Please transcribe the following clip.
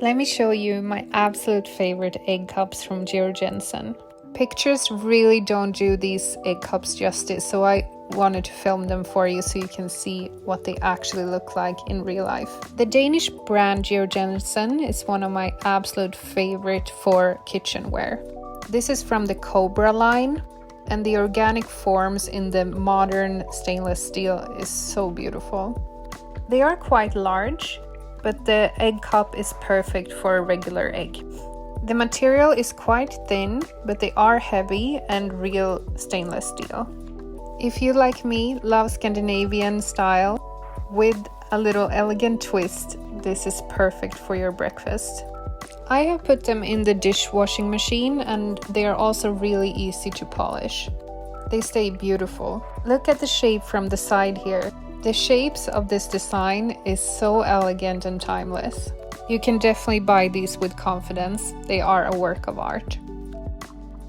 Let me show you my absolute favorite egg cups from GEORG Jensen. Pictures really don't do these egg cups justice, so I wanted to film them for you so you can see what they actually look like in real life. The Danish brand GEORG Jensen is one of my absolute favorite for kitchenware. This is from the ICobra line, and the organic forms in the modern stainless steel is so beautiful. They are quite large, but the egg cup is perfect for a regular egg. The material is quite thin, but they are heavy and real stainless steel. If you, like me, love Scandinavian style with a little elegant twist, this is perfect for your breakfast. I have put them in the dishwashing machine, and they are also really easy to polish. They stay beautiful. Look at the shape from the side here. The shapes of this design is so elegant and timeless. You can definitely buy these with confidence. They are a work of art.